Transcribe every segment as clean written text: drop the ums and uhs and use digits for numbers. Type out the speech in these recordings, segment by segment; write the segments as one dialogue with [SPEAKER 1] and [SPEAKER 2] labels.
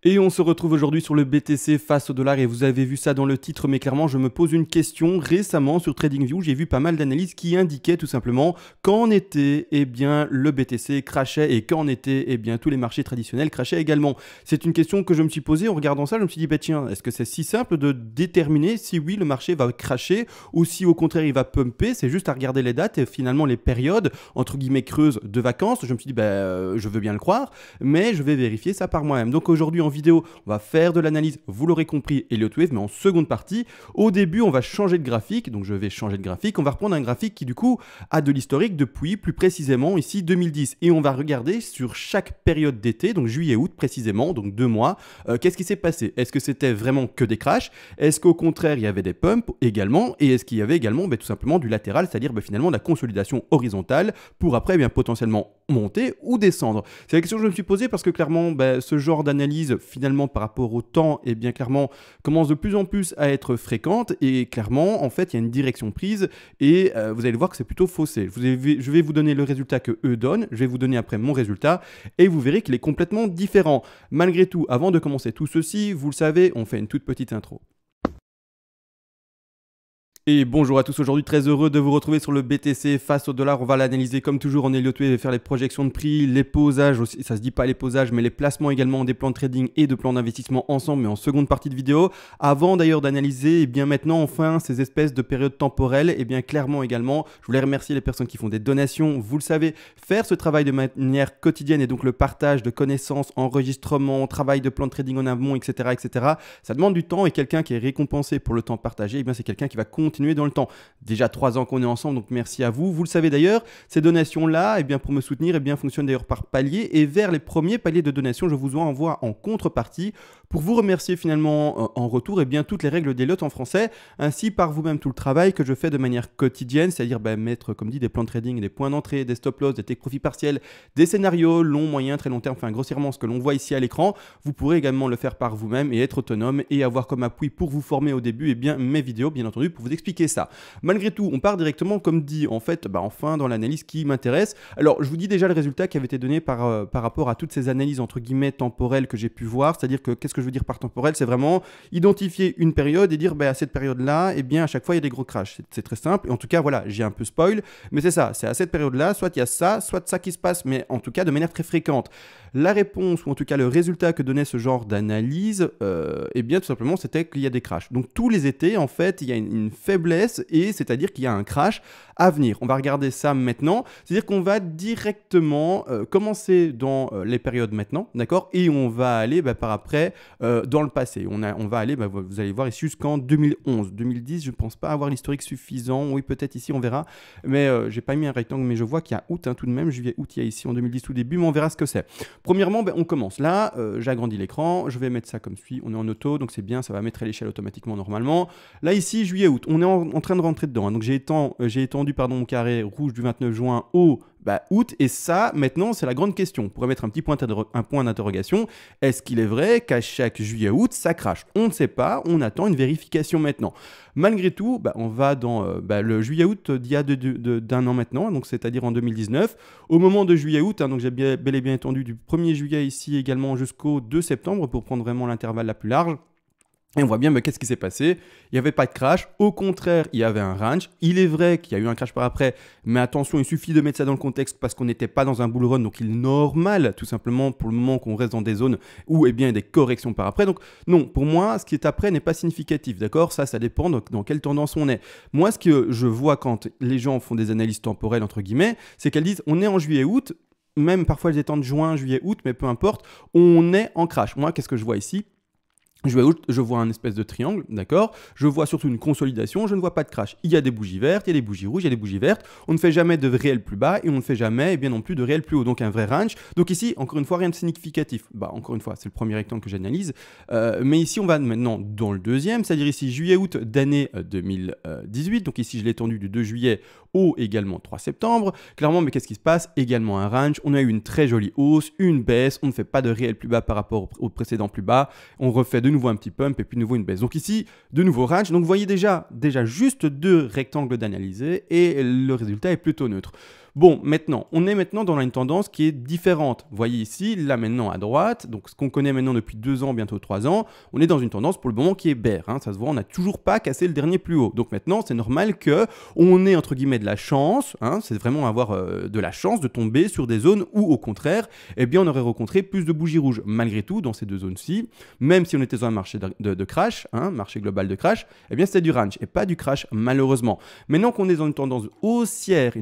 [SPEAKER 1] Et on se retrouve aujourd'hui sur le BTC face au dollar et vous avez vu ça dans le titre, mais clairement je me pose une question. Récemment sur TradingView, j'ai vu pas mal d'analyses qui indiquaient tout simplement qu'en été, le BTC crachait et qu'en été, tous les marchés traditionnels crachaient également. C'est une question que je me suis posée en regardant ça, je me suis dit, bah tiens, est-ce que c'est si simple de déterminer si oui le marché va cracher ou si au contraire il va pumper? C'est juste à regarder les dates et finalement les périodes, entre guillemets creuses de vacances. Je me suis dit, je veux bien le croire, mais je vais vérifier ça par moi-même. Donc aujourd'hui en vidéo, on va faire de l'analyse, vous l'aurez compris, Elliott Wave, mais en seconde partie. Au début, on va changer de graphique, donc je vais changer de graphique. On va reprendre un graphique qui, du coup, a de l'historique depuis, plus précisément, ici, 2010. Et on va regarder sur chaque période d'été, donc juillet-août précisément, donc 2 mois, qu'est-ce qui s'est passé? Est-ce que c'était vraiment que des crashs? Est-ce qu'au contraire, il y avait des pumps également? Et est-ce qu'il y avait également tout simplement du latéral, c'est-à-dire finalement de la consolidation horizontale pour après potentiellement monter ou descendre? C'est la question que je me suis posée parce que clairement, ce genre d'analyse, finalement, par rapport au temps, clairement, commence de plus en plus à être fréquente et clairement, en fait, il y a une direction prise et vous allez voir que c'est plutôt faussé. Je vais vous donner le résultat que eux donnent, je vais vous donner après mon résultat et vous verrez qu'il est complètement différent. Malgré tout, avant de commencer tout ceci, vous le savez, on fait une toute petite intro. Et bonjour à tous, aujourd'hui très heureux de vous retrouver sur le BTC face au dollar. On va l'analyser comme toujours en Elliott Wave et faire les projections de prix, les posages aussi, ça se dit pas les posages, mais les placements également des plans de trading et de plans d'investissement ensemble, mais en seconde partie de vidéo. Avant d'ailleurs d'analyser, maintenant enfin ces espèces de périodes temporelles, clairement également, je voulais remercier les personnes qui font des donations. Vous le savez, faire ce travail de manière quotidienne et donc le partage de connaissances, enregistrement, travail de plan de trading en amont, etc., ça demande du temps et quelqu'un qui est récompensé pour le temps partagé, c'est quelqu'un qui va continuer dans le temps. Déjà 3 ans qu'on est ensemble, donc merci à vous. Vous le savez d'ailleurs, ces donations-là, pour me soutenir, fonctionnent d'ailleurs par palier. Et vers les premiers paliers de donation, je vous envoie en contrepartie pour vous remercier finalement en retour toutes les règles d'Elliott en français, ainsi par vous-même tout le travail que je fais de manière quotidienne, c'est-à-dire mettre, comme dit, des plans de trading, des points d'entrée, des stop-loss, des take-profit partiels, des scénarios long, moyen, très long terme, grossièrement ce que l'on voit ici à l'écran. Vous pourrez également le faire par vous-même et être autonome et avoir comme appui pour vous former au début mes vidéos, bien entendu, pour vous expliquer ça. Malgré tout, on part directement, comme dit, en fait, enfin dans l'analyse qui m'intéresse. Alors, je vous dis déjà le résultat qui avait été donné par rapport à toutes ces analyses entre guillemets temporelles que j'ai pu voir, c'est-à-dire que qu'est-ce que je veux dire par temporel? C'est vraiment identifier une période et dire à cette période-là, à chaque fois il y a des gros crashs. C'est très simple. Et en tout cas, voilà, j'ai un peu spoil, mais c'est ça, c'est à cette période-là, soit il y a ça, soit ça qui se passe, mais en tout cas de manière très fréquente. La réponse, ou en tout cas le résultat que donnait ce genre d'analyse, tout simplement, c'était qu'il y a des crashs. Donc tous les étés, en fait, il y a une faiblesse, et c'est-à-dire qu'il y a un crash à venir. On va regarder ça maintenant, c'est-à-dire qu'on va directement commencer dans les périodes maintenant, d'accord? Et on va aller par après dans le passé. On va aller, vous allez voir ici jusqu'en 2011. 2010, je ne pense pas avoir l'historique suffisant. Oui, peut-être ici, on verra. Mais j'ai pas mis un rectangle, mais je vois qu'il y a août tout de même. Juillet-août, il y a ici en 2010 tout début, mais on verra ce que c'est. Premièrement, on commence. Là, j'agrandis l'écran. Je vais mettre ça comme suit. On est en auto, donc c'est bien, ça va mettre à l'échelle automatiquement normalement. Là, ici, juillet-août, on est en train de rentrer dedans. Donc j'ai étendu mon carré rouge du 29 juin au août, et ça, maintenant, c'est la grande question. On pourrait mettre un petit point d'interrogation. Est-ce qu'il est vrai qu'à chaque juillet-août, ça crache? On ne sait pas, on attend une vérification maintenant. Malgré tout, on va dans le juillet-août d'il y a d'un an maintenant, donc c'est-à-dire en 2019. Au moment de juillet-août, donc j'ai bel et bien étendu du 1er juillet ici également jusqu'au 2 septembre pour prendre vraiment l'intervalle la plus large. Et on voit bien qu'est-ce qui s'est passé. Il n'y avait pas de crash. Au contraire, il y avait un range. Il est vrai qu'il y a eu un crash par après. Mais attention, il suffit de mettre ça dans le contexte parce qu'on n'était pas dans un bull run. Donc il est normal, tout simplement, pour le moment qu'on reste dans des zones où il y a des corrections par après. Donc non, pour moi, ce qui est après n'est pas significatif. D'accord? Ça dépend dans quelle tendance on est. Moi, ce que je vois quand les gens font des analyses temporelles, entre guillemets, c'est qu'elles disent on est en juillet-août. Même parfois elles étendent juin, juillet, août, mais peu importe. On est en crash. Moi, qu'est-ce que je vois ici? Je vois un espèce de triangle, d'accord? Je vois surtout une consolidation, je ne vois pas de crash. Il y a des bougies vertes, il y a des bougies rouges, il y a des bougies vertes. On ne fait jamais de réel plus bas et on ne fait jamais non plus de réel plus haut. Donc un vrai range. Donc ici, encore une fois, rien de significatif. Encore une fois, c'est le premier rectangle que j'analyse. Mais ici, on va maintenant dans le deuxième, c'est-à-dire ici juillet-août d'année 2018. Donc ici, je l'ai étendu du 2 juillet au également 3 septembre. Clairement, mais qu'est-ce qui se passe? Également un range. On a eu une très jolie hausse, une baisse. On ne fait pas de réel plus bas par rapport au précédent plus bas. On refait de nouveau un petit pump et puis de nouveau une baisse. Donc ici, de nouveau range. Donc vous voyez déjà juste 2 rectangles d'analyser et le résultat est plutôt neutre. Bon, maintenant, on est maintenant dans une tendance qui est différente. Vous voyez ici, là maintenant à droite, donc ce qu'on connaît maintenant depuis 2 ans, bientôt 3 ans, on est dans une tendance pour le moment qui est bear. Hein, ça se voit, on n'a toujours pas cassé le dernier plus haut. Donc maintenant, c'est normal qu'on ait entre guillemets de la chance. Hein, c'est vraiment avoir de la chance de tomber sur des zones où, au contraire, eh bien, on aurait rencontré plus de bougies rouges. Malgré tout, dans ces deux zones-ci, même si on était dans un marché de crash, hein, marché global de crash, eh bien, c'était du range et pas du crash, malheureusement. Maintenant qu'on est dans une tendance haussière,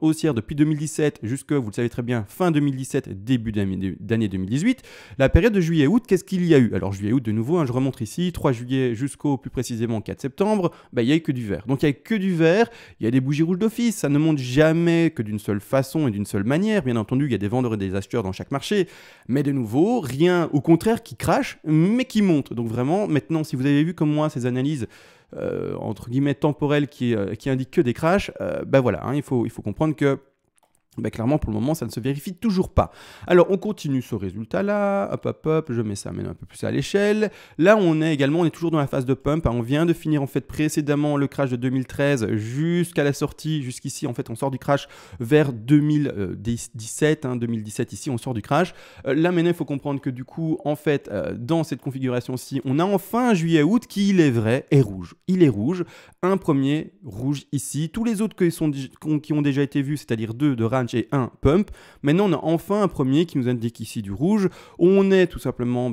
[SPEAKER 1] haussière depuis 2017 jusque, vous le savez très bien, fin 2017, début d'année 2018, la période de juillet-août, qu'est-ce qu'il y a eu? Alors juillet-août de nouveau, hein, je remonte ici, 3 juillet jusqu'au plus précisément 4 septembre, bah, il n'y a eu que du vert. Donc il n'y a que du vert, il y a des bougies rouges d'office, ça ne monte jamais que d'une seule façon et d'une seule manière. Bien entendu, il y a des vendeurs et des acheteurs dans chaque marché, mais de nouveau, rien au contraire qui crache, mais qui monte. Donc vraiment, maintenant, si vous avez vu comme moi ces analyses entre guillemets temporelles qui indiquent que des crashs, ben voilà, hein, il faut comprendre que clairement, pour le moment, ça ne se vérifie toujours pas. Alors, on continue ce résultat-là. Hop, je mets ça maintenant un peu plus à l'échelle. Là, on est toujours dans la phase de pump. Hein. On vient de finir, en fait, précédemment le crash de 2013 jusqu'à la sortie. Jusqu'ici, en fait, on sort du crash vers 2017. 2017, ici, on sort du crash. Là, maintenant, il faut comprendre que, du coup, en fait, dans cette configuration-ci, on a enfin un juillet-août qui, il est vrai, est rouge. Il est rouge. Un premier rouge ici. Tous les autres qui ont déjà été vus, c'est-à-dire 2 de range et 1 pump. Maintenant, on a enfin un premier qui nous indique ici du rouge. On est tout simplement,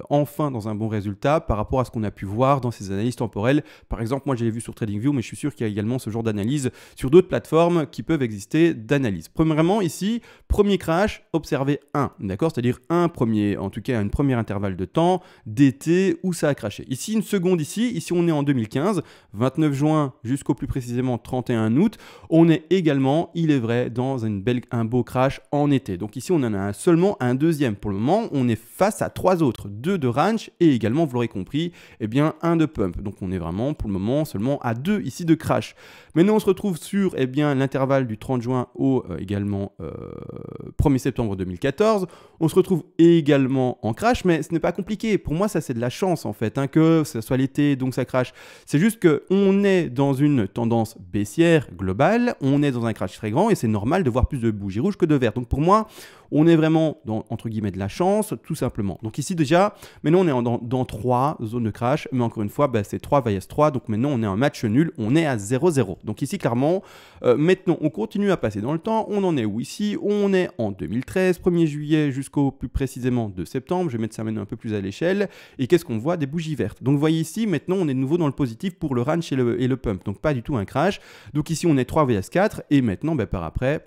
[SPEAKER 1] enfin dans un bon résultat par rapport à ce qu'on a pu voir dans ces analyses temporelles. Par exemple, moi, je l'ai vu sur TradingView, mais je suis sûr qu'il y a également ce genre d'analyse sur d'autres plateformes qui peuvent exister d'analyse. Premièrement, ici, premier crash, observez 1, d'accord? C'est-à-dire un premier, en tout cas, un premier intervalle de temps d'été où ça a crashé. Ici, une seconde ici, on est en 2015, 29 juin jusqu'au plus précisément 31 août. On est également, il est vrai, dans un beau crash en été. Donc ici, on en a seulement un deuxième. Pour le moment, on est face à 3 autres, 2 de range et également, vous l'aurez compris, eh bien, 1 de pump. Donc on est vraiment, pour le moment, seulement à 2 ici de crash. Maintenant, on se retrouve sur l'intervalle du 30 juin au 1er septembre 2014. On se retrouve également en crash, mais ce n'est pas compliqué. Pour moi, ça, c'est de la chance, en fait, que ce soit l'été, donc ça crash. C'est juste qu'on est dans une tendance baissière globale, on est dans un crash très grand et c'est normal de voir plus de bougies rouges que de vert. Donc pour moi, on est vraiment dans, entre guillemets, de la chance, tout simplement. Donc ici déjà, maintenant on est dans 3 zones de crash, mais encore une fois, c'est 3 vs 3, donc maintenant on est en match nul, on est à 0-0. Donc ici, clairement, maintenant on continue à passer dans le temps, on en est où ici? On est en 2013, 1er juillet jusqu'au plus précisément 2 septembre, je vais mettre ça maintenant un peu plus à l'échelle, et qu'est-ce qu'on voit? Des bougies vertes. Donc vous voyez ici, maintenant on est de nouveau dans le positif pour le range et le pump, donc pas du tout un crash. Donc ici on est 3 vs 4, et maintenant par après,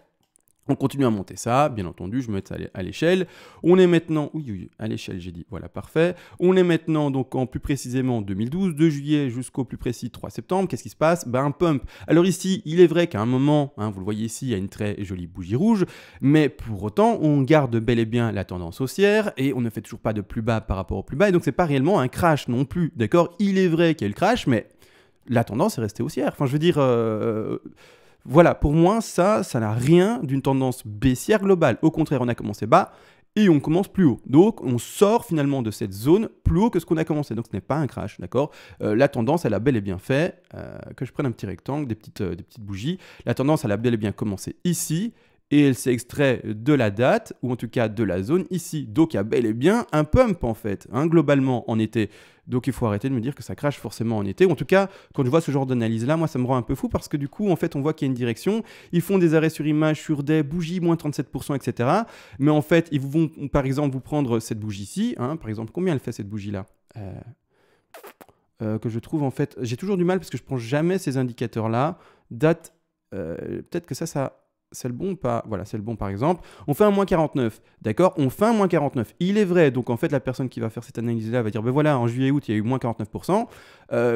[SPEAKER 1] on continue à monter ça, bien entendu, je me mets ça à l'échelle. On est maintenant, à l'échelle j'ai dit, voilà, parfait. On est maintenant donc en plus précisément 2012, 2 juillet jusqu'au plus précis 3 septembre. Qu'est-ce qui se passe? Un pump. Alors ici, il est vrai qu'à un moment, vous le voyez ici, il y a une très jolie bougie rouge, mais pour autant, on garde bel et bien la tendance haussière et on ne fait toujours pas de plus bas par rapport au plus bas, et donc c'est pas réellement un crash non plus, d'accord? Il est vrai qu'il y a eu le crash, mais la tendance est restée haussière. Enfin, je veux dire... Voilà, pour moi, ça n'a rien d'une tendance baissière globale. Au contraire, on a commencé bas et on commence plus haut. Donc, on sort finalement de cette zone plus haut que ce qu'on a commencé. Donc, ce n'est pas un crash, d'accord? La tendance, elle a bel et bien fait, que je prenne un petit rectangle, des petites bougies. La tendance, elle a bel et bien commencé ici. Et elle s'est extrait de la date, ou en tout cas de la zone ici. Donc il y a bel et bien un pump en fait, globalement en été. Donc il faut arrêter de me dire que ça crache forcément en été. En tout cas, quand je vois ce genre d'analyse là, moi ça me rend un peu fou parce que du coup, en fait, on voit qu'il y a une direction. Ils font des arrêts sur image sur des bougies, moins 37%, etc. Mais en fait, ils vont par exemple vous prendre cette bougie ici. Par exemple, combien elle fait cette bougie là que je trouve en fait, j'ai toujours du mal parce que je prends jamais ces indicateurs là. Date, peut-être que ça... C'est le bon ou pas? Voilà, c'est le bon par exemple. On fait un moins 49, d'accord? On fait un moins 49. Il est vrai, donc en fait, la personne qui va faire cette analyse-là va dire, voilà, en juillet-août, il y a eu moins 49%,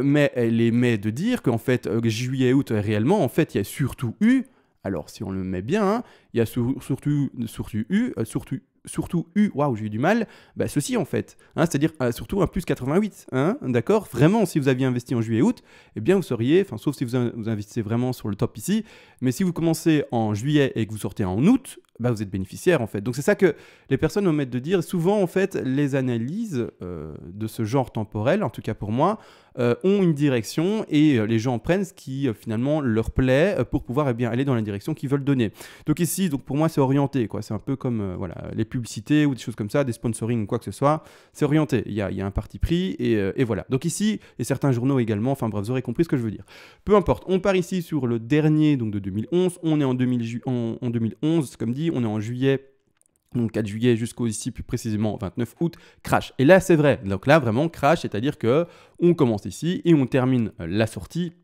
[SPEAKER 1] mais elle émet de dire qu'en fait, juillet-août, réellement, en fait, il y a surtout eu, alors si on le met bien, il y a surtout eu, waouh, j'ai eu du mal, ceci en fait, c'est-à-dire surtout un plus 88, d'accord? Vraiment, si vous aviez investi en juillet-août, eh bien vous seriez, sauf si vous investissez vraiment sur le top ici, mais si vous commencez en juillet et que vous sortez en août, bah, vous êtes bénéficiaire en fait. Donc c'est ça que les personnes omettent de dire. Souvent en fait, les analyses de ce genre temporel, en tout cas pour moi, ont une direction et les gens prennent ce qui finalement leur plaît pour pouvoir bien aller dans la direction qu'ils veulent donner. Donc ici, donc pour moi c'est orienté, quoi. C'est un peu comme voilà, les publicités ou des choses comme ça, des sponsoring ou quoi que ce soit, c'est orienté. Il y a un parti pris et voilà. Donc ici, et certains journaux également, enfin bref, vous aurez compris ce que je veux dire. Peu importe, on part ici sur le dernier donc de 2011, on est en 2011, comme dit, on est en juillet. Donc 4 juillet jusqu'au ici plus précisément 29 août, crash. Et là c'est vrai, donc là vraiment crash, c'est-à-dire que on commence ici et on termine la sortie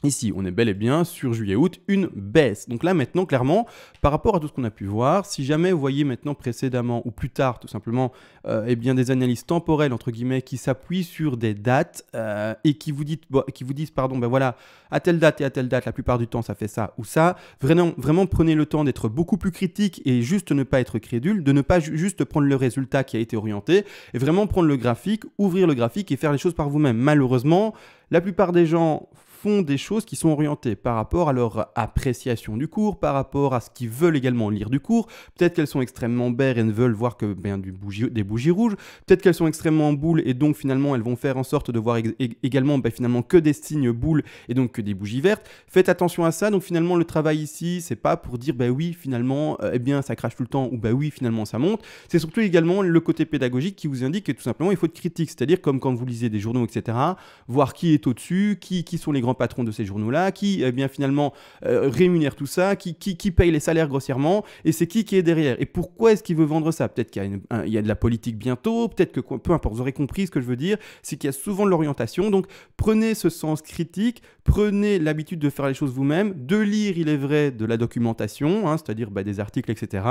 [SPEAKER 1] ici. On est bel et bien sur juillet-août, une baisse. Donc là maintenant clairement, par rapport à tout ce qu'on a pu voir, si jamais vous voyez maintenant précédemment ou plus tard tout simplement eh bien des analyses temporelles entre guillemets qui s'appuient sur des dates et qui vous disent pardon ben voilà à telle date et à telle date la plupart du temps ça fait ça ou ça, vraiment prenez le temps d'être beaucoup plus critique et juste ne pas être crédule, de ne pas juste prendre le résultat qui a été orienté et vraiment prendre le graphique, ouvrir le graphique et faire les choses par vous-même. Malheureusement, la plupart des gens font des choses qui sont orientées par rapport à leur appréciation du cours, par rapport à ce qu'ils veulent également lire du cours. Peut-être qu'elles sont extrêmement bear et ne veulent voir que des bougies rouges. Peut-être qu'elles sont extrêmement boules et donc finalement elles vont faire en sorte de voir également finalement que des signes boules et donc que des bougies vertes. Faites attention à ça. Donc finalement le travail ici, c'est pas pour dire bah oui finalement eh bien ça crache tout le temps ou bah oui finalement ça monte. C'est surtout également le côté pédagogique qui vous indique que tout simplement il faut être critique, c'est-à-dire comme quand vous lisez des journaux etc. Voir qui est au-dessus, qui sont les grands patrons de ces journaux-là, qui eh bien finalement rémunère tout ça, qui paye les salaires grossièrement, et c'est qui est derrière. Et pourquoi est-ce qu'il veut vendre ça? Peut-être qu'il y a de la politique bientôt, peut-être que peu importe, vous aurez compris ce que je veux dire, c'est qu'il y a souvent de l'orientation. Donc prenez ce sens critique, prenez l'habitude de faire les choses vous-même, de lire, il est vrai, de la documentation, hein, c'est-à-dire des articles, etc.,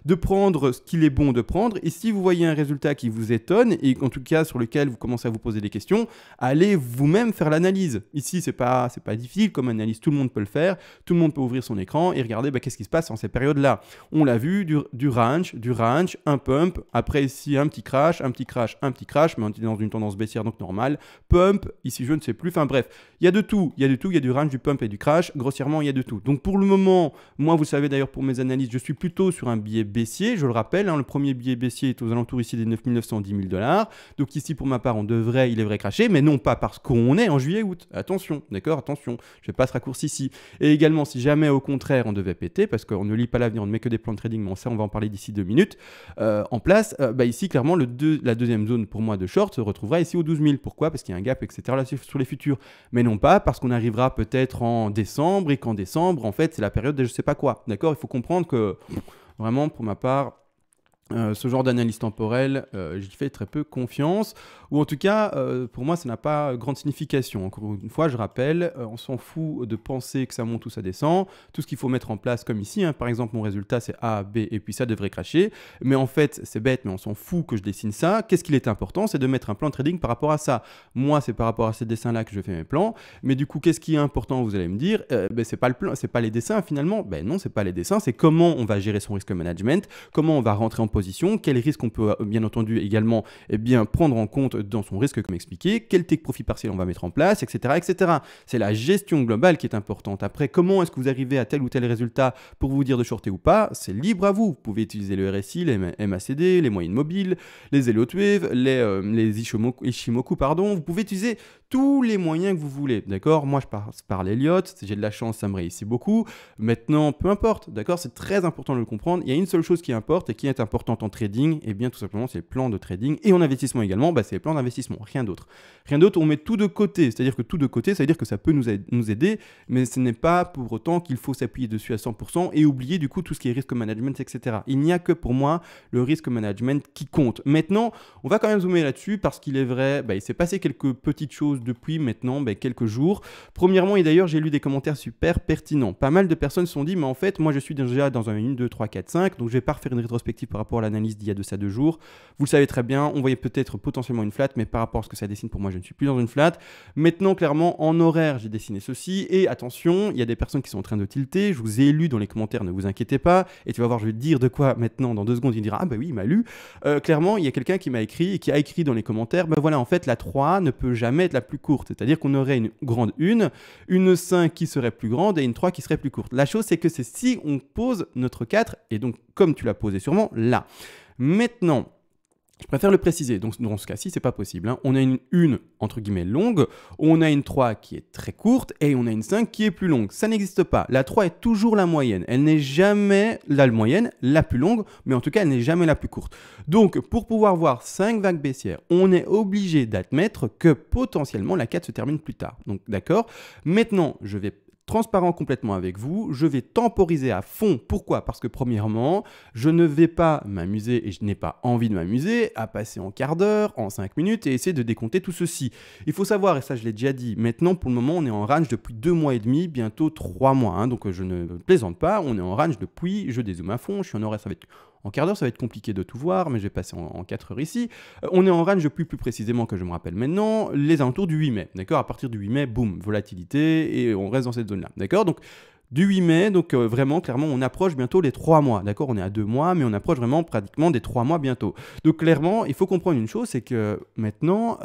[SPEAKER 1] de prendre ce qu'il est bon de prendre, et si vous voyez un résultat qui vous étonne, et en tout cas sur lequel vous commencez à vous poser des questions, allez vous-même faire l'analyse. Ici, c'est pas difficile comme analyse, tout le monde peut le faire, tout le monde peut ouvrir son écran et regarder qu'est-ce qui se passe en ces périodes-là. On l'a vu, du range, un pump, après ici un petit crash, mais on est dans une tendance baissière donc normale, pump, ici je ne sais plus, enfin bref, il y a de tout, il y a du range, du pump et du crash, grossièrement il y a de tout. Donc pour le moment, moi vous savez d'ailleurs pour mes analyses, je suis plutôt sur un billet baissier, je le rappelle, hein, le premier billet baissier est aux alentours ici des 9 910 000 $, donc ici pour ma part il devrait cracher, mais non pas parce qu'on est en juillet-août, attention, d'accord, attention, je vais pas ce raccourci ici. Et également, si jamais au contraire on devait péter, parce qu'on ne lit pas l'avenir, on ne met que des plans de trading, mais ça on va en parler d'ici 2 minutes, en place, ici clairement la deuxième zone pour moi de short se retrouvera ici aux 12 000. Pourquoi? Parce qu'il y a un gap, etc. là sur les futurs. Mais non pas parce qu'on arrivera peut-être en décembre et qu'en décembre, en fait, c'est la période de je sais pas quoi. D'accord? Il faut comprendre que vraiment, pour ma part, ce genre d'analyse temporelle, j'y fais très peu confiance, ou en tout cas, pour moi, ça n'a pas grande signification. Encore une fois, je rappelle, on s'en fout de penser que ça monte ou ça descend. Tout ce qu'il faut mettre en place, comme ici, hein, par exemple, mon résultat, c'est A, B, et puis ça devrait cracher. Mais en fait, c'est bête, mais on s'en fout que je dessine ça. Qu'est-ce qu'il est important? C'est de mettre un plan de trading par rapport à ça. Moi, c'est par rapport à ces dessins-là que je fais mes plans. Mais du coup, qu'est-ce qui est important? Vous allez me dire, c'est pas le plan, c'est pas les dessins finalement. Ben non, c'est pas les dessins, c'est comment on va gérer son risque management, comment on va rentrer en position, quels risques on peut bien entendu également prendre en compte dans son risque comme expliqué, quel take profit partiel on va mettre en place, etc. etc. C'est la gestion globale qui est importante. Après, comment est-ce que vous arrivez à tel ou tel résultat pour vous dire de shorter ou pas, c'est libre à vous. Vous pouvez utiliser le RSI, les MACD, les moyennes mobiles, les Elliott Wave, les Ishimoku, pardon. Vous pouvez utiliser tous les moyens que vous voulez, d'accord? Moi, je parle Elliott, j'ai de la chance, ça me réussit beaucoup. Maintenant, peu importe, d'accord? C'est très important de le comprendre. Il y a une seule chose qui importe et qui est importante en trading, et bien tout simplement, c'est les plans de trading. Et en investissement également, c'est les plans d'investissement, rien d'autre. Rien d'autre, on met tout de côté, c'est-à-dire que tout de côté, ça veut dire que ça peut nous aider, mais ce n'est pas pour autant qu'il faut s'appuyer dessus à 100% et oublier du coup tout ce qui est risk management, etc. Il n'y a que pour moi le risk management qui compte. Maintenant, on va quand même zoomer là-dessus parce qu'il est vrai, il s'est passé quelques petites choses depuis maintenant quelques jours. Premièrement, et d'ailleurs, j'ai lu des commentaires super pertinents. Pas mal de personnes se sont dit, mais en fait, moi je suis déjà dans un 1, 2, 3, 4, 5, donc je vais pas refaire une rétrospective par rapport rapport à l'analyse d'il y a de ça 2 jours. Vous le savez très bien, on voyait peut-être potentiellement une flat, mais par rapport à ce que ça dessine pour moi, je ne suis plus dans une flat. Maintenant, clairement, en horaire, j'ai dessiné ceci. Et attention, il y a des personnes qui sont en train de tilter. Je vous ai lu dans les commentaires, ne vous inquiétez pas. Et tu vas voir, je vais te dire de quoi maintenant, dans 2 secondes, il dira, ah bah oui, il m'a lu. Clairement, il y a quelqu'un qui m'a écrit et qui a écrit dans les commentaires, ben voilà, en fait, la 3 ne peut jamais être la plus courte. C'est-à-dire qu'on aurait une grande 1, une 5 qui serait plus grande et une 3 qui serait plus courte. La chose, c'est que c'est si on pose notre 4, et donc comme tu l'as posé sûrement, là. Maintenant, je préfère le préciser, donc dans ce cas-ci, c'est pas possible. Hein. On a une 1 entre guillemets longue, on a une 3 qui est très courte et on a une 5 qui est plus longue. Ça n'existe pas. La 3 est toujours la moyenne. Elle n'est jamais la moyenne, la plus longue, mais en tout cas, elle n'est jamais la plus courte. Donc, pour pouvoir voir 5 vagues baissières, on est obligé d'admettre que potentiellement la 4 se termine plus tard. Donc, d'accord. Maintenant, je vais transparent complètement avec vous, je vais temporiser à fond. Pourquoi? Parce que premièrement, je ne vais pas m'amuser et je n'ai pas envie de m'amuser à passer en quart d'heure, en 5 minutes et essayer de décompter tout ceci. Il faut savoir, et ça je l'ai déjà dit, maintenant pour le moment on est en range depuis 2 mois et demi, bientôt 3 mois. Hein, donc je ne plaisante pas, on est en range depuis, je dézoome à fond, je suis en horaire, ça va être... En quart d'heure, ça va être compliqué de tout voir, mais je vais passer en 4 heures ici. On est en range depuis plus précisément que je me rappelle maintenant, les alentours du 8 mai. D'accord? À partir du 8 mai, boum, volatilité, et on reste dans cette zone-là. D'accord? Donc, du 8 mai, donc vraiment, clairement, on approche bientôt les 3 mois. D'accord? On est à 2 mois, mais on approche vraiment pratiquement des 3 mois bientôt. Donc, clairement, il faut comprendre une chose, c'est que maintenant,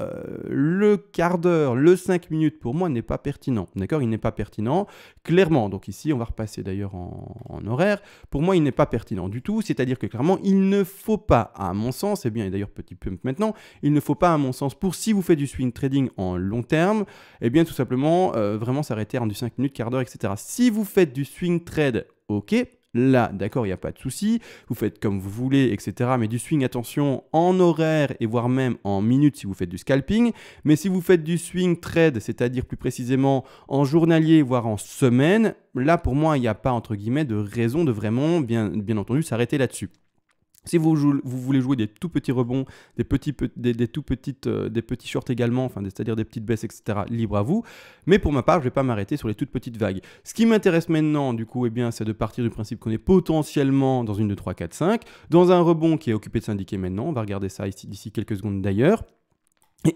[SPEAKER 1] le quart d'heure, le 5 minutes, pour moi, n'est pas pertinent. D'accord? Il n'est pas pertinent, clairement. Donc, ici, on va repasser d'ailleurs en horaire. Pour moi, il n'est pas pertinent du tout. C'est-à-dire que, clairement, il ne faut pas, à mon sens, et bien, et d'ailleurs, petit pump maintenant, il ne faut pas, à mon sens, pour si vous faites du swing trading en long terme, eh bien, tout simplement, vraiment s'arrêter en du 5 minutes, quart d'heure, etc. Si vous faites du swing trade, ok, là, d'accord, il n'y a pas de souci, vous faites comme vous voulez, etc. Mais du swing, attention, en horaire et voire même en minutes si vous faites du scalping. Mais si vous faites du swing trade, c'est-à-dire plus précisément en journalier, voire en semaine, là, pour moi, il n'y a pas, entre guillemets, de raison de vraiment, bien entendu, s'arrêter là-dessus. Si vous voulez jouer des tout petits rebonds, des petits shorts également, enfin, c'est-à-dire des petites baisses, etc., libre à vous. Mais pour ma part, je ne vais pas m'arrêter sur les toutes petites vagues. Ce qui m'intéresse maintenant, du coup, eh bien, c'est de partir du principe qu'on est potentiellement dans une 2, 3, 4, 5, dans un rebond qui est occupé de s'indiquer maintenant. On va regarder ça ici d'ici quelques secondes d'ailleurs.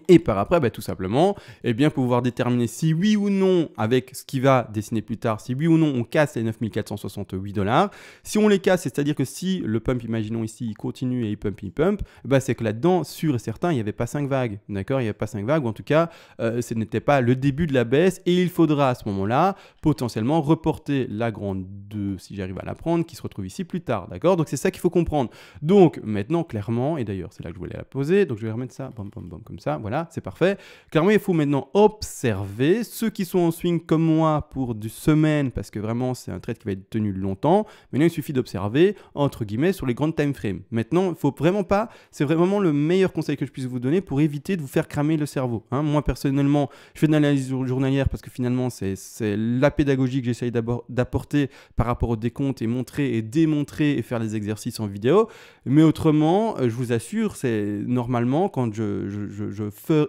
[SPEAKER 1] Et par après, bah, tout simplement, eh bien, pouvoir déterminer si oui ou non, avec ce qui va dessiner plus tard, si oui ou non on casse les 9468 $. Si on les casse, c'est-à-dire que si le pump, imaginons ici, il continue et il pump, bah, c'est que là-dedans, sûr et certain, il n'y avait pas 5 vagues. D'accord? Il n'y avait pas 5 vagues, ou en tout cas, ce n'était pas le début de la baisse. Et il faudra à ce moment-là, potentiellement, reporter la grande 2, si j'arrive à la prendre, qui se retrouve ici plus tard. D'accord? Donc, c'est ça qu'il faut comprendre. Donc, maintenant, clairement, et d'ailleurs, c'est là que je voulais la poser. Donc, je vais remettre ça, bam, comme ça. Voilà, c'est parfait. Clairement, il faut maintenant observer ceux qui sont en swing comme moi pour du semaine, parce que vraiment, c'est un trade qui va être tenu longtemps. Maintenant, il suffit d'observer, entre guillemets, sur les grandes time frames. Maintenant, il ne faut vraiment pas, c'est vraiment le meilleur conseil que je puisse vous donner pour éviter de vous faire cramer le cerveau. Hein. Moi, personnellement, je fais de l'analyse journalière parce que finalement, c'est la pédagogie que j'essaye d'apporter par rapport au décompte et montrer et démontrer et faire les exercices en vidéo. Mais autrement, je vous assure, c'est normalement, quand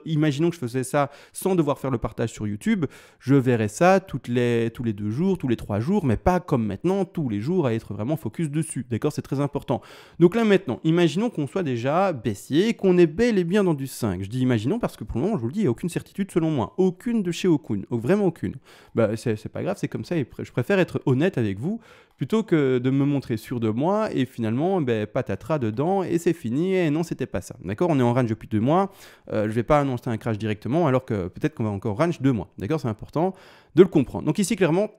[SPEAKER 1] imaginons que je faisais ça sans devoir faire le partage sur YouTube, je verrais ça tous les 2 jours, tous les 3 jours, mais pas comme maintenant, tous les jours, à être vraiment focus dessus. D'accord? C'est très important. Donc là maintenant, imaginons qu'on soit déjà baissier, qu'on est bel et bien dans du 5. Je dis imaginons parce que pour le moment, je vous le dis, il n'y a aucune certitude selon moi. Aucune de chez Okun. Vraiment aucune. Bah, c'est pas grave, c'est comme ça et je préfère être honnête avec vous plutôt que de me montrer sûr de moi et finalement, patatras dedans et c'est fini et non, c'était pas ça. D'accord? On est en range depuis 2 mois. Je vais pas annoncer un crash directement alors que peut-être qu'on va encore range 2 mois. D'accord? C'est important de le comprendre. Donc ici, clairement,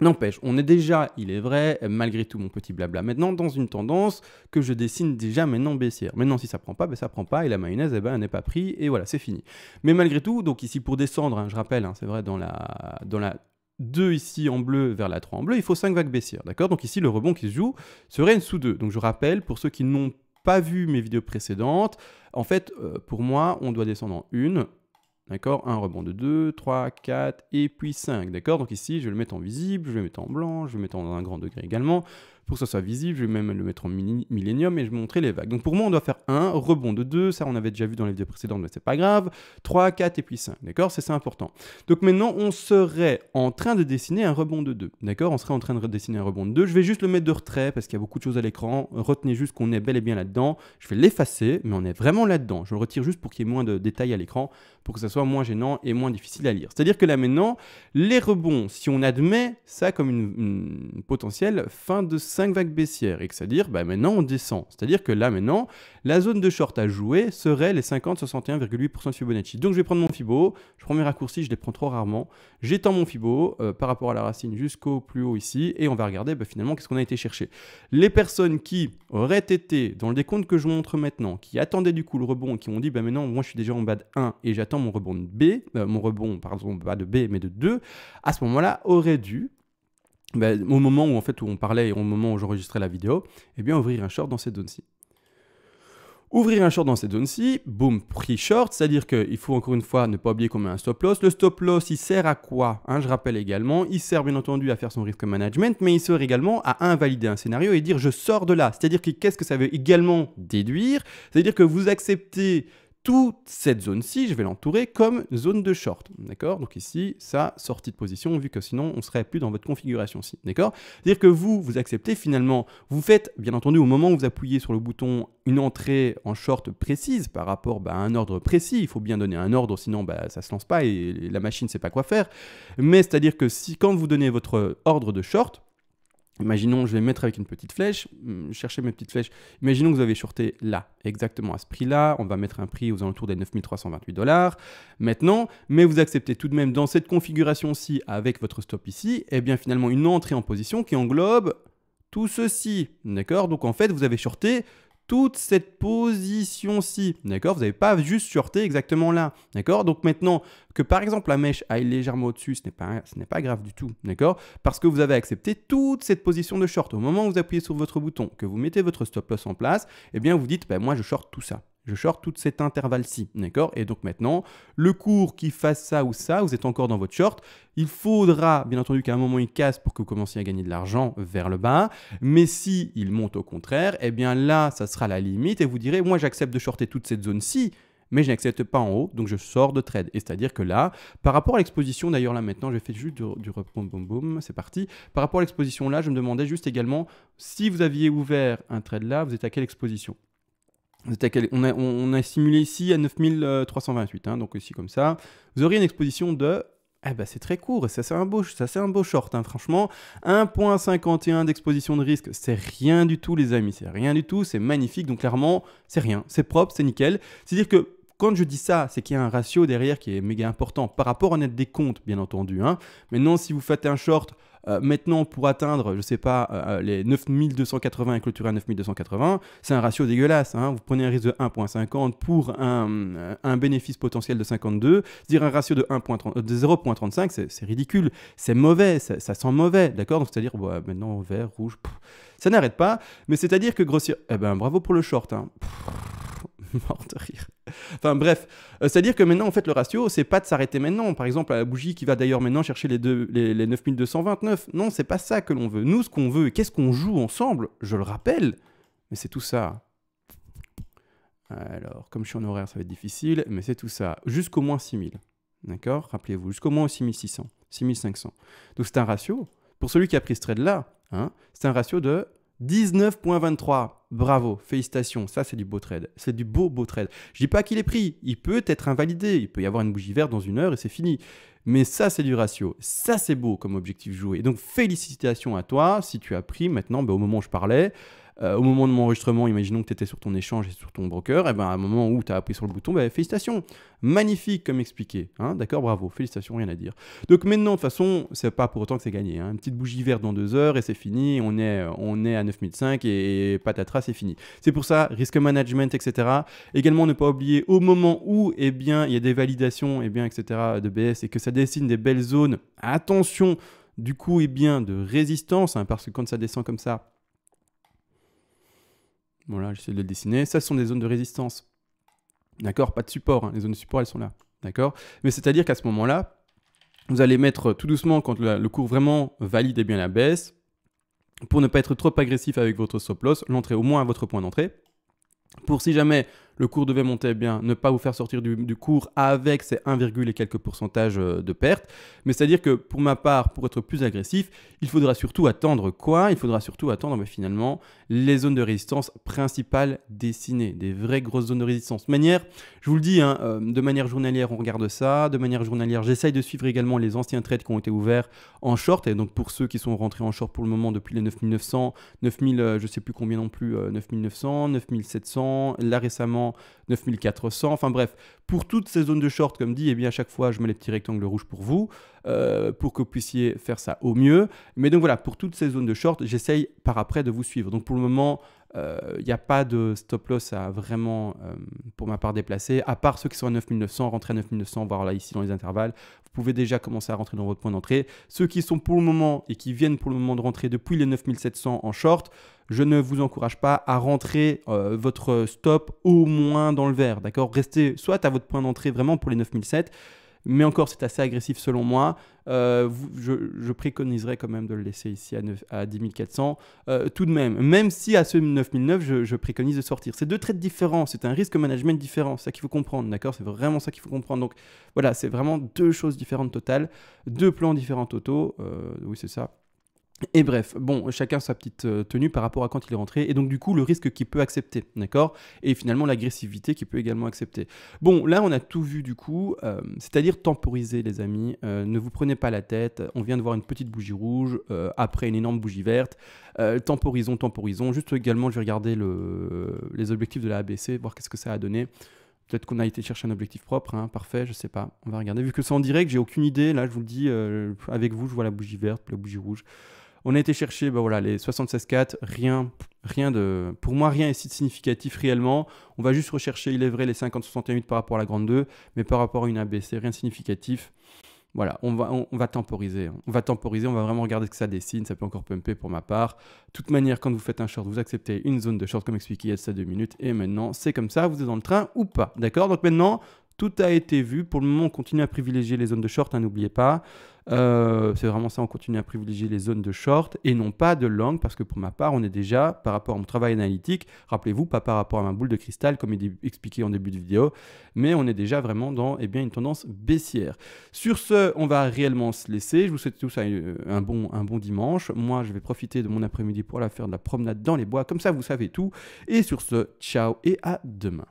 [SPEAKER 1] n'empêche, on est déjà, il est vrai, malgré tout mon petit blabla, maintenant dans une tendance que je dessine déjà maintenant baissière. Maintenant, si ça prend pas, ça prend pas et la mayonnaise, elle n'est pas prise et voilà, c'est fini. Mais malgré tout, donc ici pour descendre, hein, je rappelle, hein, c'est vrai, dans la 2 ici en bleu vers la 3 en bleu, il faut 5 vagues baissières, d'accord? Donc ici, le rebond qui se joue serait une sous 2. Donc je rappelle, pour ceux qui n'ont pas vu mes vidéos précédentes, en fait, pour moi, on doit descendre en 1, d'accord? Un rebond de 2, 3, 4 et puis 5, d'accord? Donc ici, je vais le mettre en visible, je vais le mettre en blanc, je vais le mettre en un grand degré également. pour que ça soit visible, je vais même le mettre en millénium et je vais montrer les vagues. Donc pour moi, on doit faire 1, rebond de 2, ça on avait déjà vu dans les vidéos précédentes, mais c'est pas grave, 3, 4 et puis 5, d'accord? C'est ça important. Donc maintenant, on serait en train de dessiner un rebond de 2, d'accord? On serait en train de dessiner un rebond de 2, je vais juste le mettre de retrait parce qu'il y a beaucoup de choses à l'écran, retenez juste qu'on est bel et bien là-dedans, je vais l'effacer, mais on est vraiment là-dedans, je le retire juste pour qu'il y ait moins de détails à l'écran, pour que ça soit moins gênant et moins difficile à lire. C'est-à-dire que là maintenant, les rebonds, si on admet ça comme une potentielle fin de 5 vagues baissières, et que c'est-à-dire, bah maintenant on descend. C'est-à-dire que là maintenant, la zone de short à jouer serait les 50-61,8% de Fibonacci. Donc je vais prendre mon Fibo, je prends mes raccourcis, je les prends trop rarement, j'étends mon Fibo par rapport à la racine jusqu'au plus haut ici, et on va regarder finalement qu'est-ce qu'on a été chercher. Les personnes qui auraient été dans le décompte que je montre maintenant, qui attendaient du coup le rebond, qui ont dit, bah maintenant moi je suis déjà en bas de 1 et j'attends mon rebond de B, pas de B mais de 2, à ce moment-là aurait dû, au moment où on parlait et au moment où j'enregistrais la vidéo, eh bien ouvrir un short dans cette zone-ci. Ouvrir un short dans cette zone-ci, boum, prix short, c'est-à-dire qu'il faut encore une fois ne pas oublier qu'on met un stop loss. Le stop loss, il sert à quoi? Je rappelle également, il sert bien entendu à faire son risk management, mais il sert également à invalider un scénario et dire je sors de là. C'est-à-dire que qu'est-ce que ça veut également déduire? C'est-à-dire que vous acceptez toute cette zone-ci, je vais l'entourer comme zone de short, d'accord? Donc ici, ça, sortie de position, vu que sinon, on ne serait plus dans votre configuration-ci, d'accord? C'est-à-dire que vous acceptez finalement, vous faites, bien entendu, au moment où vous appuyez sur le bouton, une entrée en short précise par rapport à un ordre précis, il faut bien donner un ordre, sinon ça ne se lance pas et la machine ne sait pas quoi faire. Mais c'est-à-dire que quand vous donnez votre ordre de short, imaginons, je vais mettre avec une petite flèche, chercher mes petites flèches. Imaginons que vous avez shorté là, exactement à ce prix-là. On va mettre un prix aux alentours des 9 328 $. Maintenant, mais vous acceptez tout de même dans cette configuration-ci avec votre stop ici, eh bien finalement une entrée en position qui englobe tout ceci. D'accord? Donc en fait, vous avez shorté toute cette position-ci, d'accord? Vous n'avez pas juste shorté exactement là, d'accord? Donc maintenant que par exemple la mèche aille légèrement au-dessus, ce n'est pas grave du tout, d'accord? Parce que vous avez accepté toute cette position de short. Au moment où vous appuyez sur votre bouton, que vous mettez votre stop loss en place, eh bien vous dites, moi je short tout ça. Je short tout cet intervalle-ci, d'accord? Et donc maintenant, le cours qui fasse ça ou ça, vous êtes encore dans votre short. Il faudra, bien entendu, qu'à un moment, il casse pour que vous commenciez à gagner de l'argent vers le bas. Mais si il monte au contraire, eh bien là, ça sera la limite. Et vous direz, moi, j'accepte de shorter toute cette zone-ci, mais je n'accepte pas en haut, donc je sors de trade. Et c'est-à-dire que là, par rapport à l'exposition, d'ailleurs là maintenant, je fais juste du boum boum boum, c'est parti. Par rapport à l'exposition là, je me demandais juste également, si vous aviez ouvert un trade là, vous êtes à quelle exposition? On a simulé ici à 9328, donc ici comme ça. Vous auriez une exposition de... c'est très court et ça c'est un beau short, franchement. 1,51 d'exposition de risque, c'est rien du tout les amis, c'est rien du tout, c'est magnifique, donc clairement c'est rien, c'est propre, c'est nickel. C'est-à-dire que quand je dis ça, c'est qu'il y a un ratio derrière qui est méga important par rapport à notre décompte, bien entendu. Maintenant, si vous faites un short maintenant pour atteindre, je sais pas, les 9280 et clôturer à 9280, c'est un ratio dégueulasse. Vous prenez un risque de 1,50 pour un bénéfice potentiel de 52, dire un ratio de 0,35, c'est ridicule, c'est mauvais, ça sent mauvais, d'accord? Donc c'est-à-dire, maintenant vert, rouge, ça n'arrête pas, mais c'est-à-dire que grossir, bravo pour le short, mort de rire. Enfin bref, c'est-à-dire que maintenant en fait le ratio c'est pas de s'arrêter maintenant, par exemple à la bougie qui va d'ailleurs maintenant chercher les 9229, non c'est pas ça que l'on veut, nous ce qu'on veut, qu'est-ce qu'on joue ensemble, je le rappelle, mais c'est tout ça. Alors comme je suis en horaire ça va être difficile, mais c'est tout ça, jusqu'au moins 6000, d'accord, rappelez-vous, jusqu'au moins 6600, 6500, donc c'est un ratio, pour celui qui a pris ce trade là, c'est un ratio de 19,23. Bravo, félicitations, ça c'est du beau trade, c'est du beau trade. Je dis pas qu'il est pris, il peut être invalidé, il peut y avoir une bougie verte dans 1 heure et c'est fini. Mais ça c'est du ratio, ça c'est beau comme objectif joué. Donc félicitations à toi si tu as pris maintenant, au moment où je parlais, au moment de mon enregistrement, imaginons que tu étais sur ton échange et sur ton broker, à un moment où tu as appuyé sur le bouton, félicitations, magnifique comme expliqué, d'accord, bravo, félicitations, rien à dire. Donc maintenant, de toute façon, c'est pas pour autant que c'est gagné, une petite bougie verte dans 2 heures et c'est fini, on est à 9005 et patatras, c'est fini. C'est pour ça, risk management, etc. Également, ne pas oublier au moment où, il y a des validations, etc. de BS et que ça dessine des belles zones, attention, du coup, de résistance, parce que quand ça descend comme ça, voilà, j'essaie de le dessiner. Ça, ce sont des zones de résistance. D'accord? Pas de support. Les zones de support, elles sont là. D'accord? Mais c'est-à-dire qu'à ce moment-là, vous allez mettre tout doucement, quand le cours vraiment valide bien la baisse, pour ne pas être trop agressif avec votre stop loss, l'entrée au moins à votre point d'entrée. Pour si jamais le cours devait monter, eh bien, ne pas vous faire sortir du cours avec ces 1, et quelques pourcentages de perte. Mais c'est-à-dire que pour ma part, pour être plus agressif, il faudra surtout attendre quoi? Il faudra surtout attendre finalement les zones de résistance principales dessinées, des vraies grosses zones de résistance. Je vous le dis, de manière journalière, on regarde ça. De manière journalière, j'essaye de suivre également les anciens trades qui ont été ouverts en short. Et donc pour ceux qui sont rentrés en short pour le moment depuis les 9900, 9000, je ne sais plus combien non plus, 9900, 9700, là récemment 9400, enfin bref, pour toutes ces zones de short, comme dit, eh bien à chaque fois je mets les petits rectangles rouges pour vous, pour que vous puissiez faire ça au mieux. Mais donc voilà, pour toutes ces zones de short, j'essaye par après de vous suivre. Donc pour le moment, il n'y a pas de stop loss à vraiment, pour ma part, déplacer, à part ceux qui sont à 9900, rentrer à 9900, voire là ici dans les intervalles. Vous pouvez déjà commencer à rentrer dans votre point d'entrée. Ceux qui sont pour le moment et qui viennent pour le moment de rentrer depuis les 9700 en short, je ne vous encourage pas à rentrer votre stop au moins dans le vert, d'accord? Restez soit à votre point d'entrée vraiment pour les 9007, mais encore c'est assez agressif selon moi. Je préconiserais quand même de le laisser ici à 10 400. Tout de même si à ce 9009, je préconise de sortir. C'est deux trades différents, c'est un risque management différent, c'est ça qu'il faut comprendre, d'accord? C'est vraiment ça qu'il faut comprendre. Donc voilà, c'est vraiment deux choses différentes totales, deux plans différents totaux, oui c'est ça. Et bref, bon, chacun sa petite tenue par rapport à quand il est rentré, et donc du coup le risque qu'il peut accepter, d'accord? Et finalement l'agressivité qu'il peut également accepter. Bon, là on a tout vu du coup, c'est-à-dire temporiser les amis, ne vous prenez pas la tête, on vient de voir une petite bougie rouge, après une énorme bougie verte, temporisons, juste également je vais regarder les objectifs de la ABC, voir qu'est-ce que ça a donné. Peut-être qu'on a été chercher un objectif propre, hein, parfait, je sais pas, on va regarder. Vu que c'est en direct, j'ai aucune idée, là je vous le dis, avec vous je vois la bougie verte, la bougie rouge. On a été chercher voilà, les 76,4, pour moi rien ici de significatif réellement. On va juste rechercher, il est vrai, les 50,68 par rapport à la grande 2, mais par rapport à une ABC, rien de significatif. Voilà, on va temporiser. On va vraiment regarder ce que ça dessine, ça peut encore pumper pour ma part. De toute manière, quand vous faites un short, vous acceptez une zone de short comme expliqué il y a ça 2 minutes, et maintenant c'est comme ça, vous êtes dans le train ou pas. D'accord? Donc maintenant, tout a été vu. Pour le moment, on continue à privilégier les zones de short, hein, n'oubliez pas. C'est vraiment ça, on continue à privilégier les zones de short et non pas de long, parce que pour ma part, on est déjà, par rapport à mon travail analytique, rappelez-vous, pas par rapport à ma boule de cristal, comme il est expliqué en début de vidéo, mais on est déjà vraiment dans une tendance baissière. Sur ce, on va réellement se laisser. Je vous souhaite tous un bon dimanche. Moi, je vais profiter de mon après-midi pour aller faire de la promenade dans les bois, comme ça, vous savez tout. Et sur ce, ciao et à demain.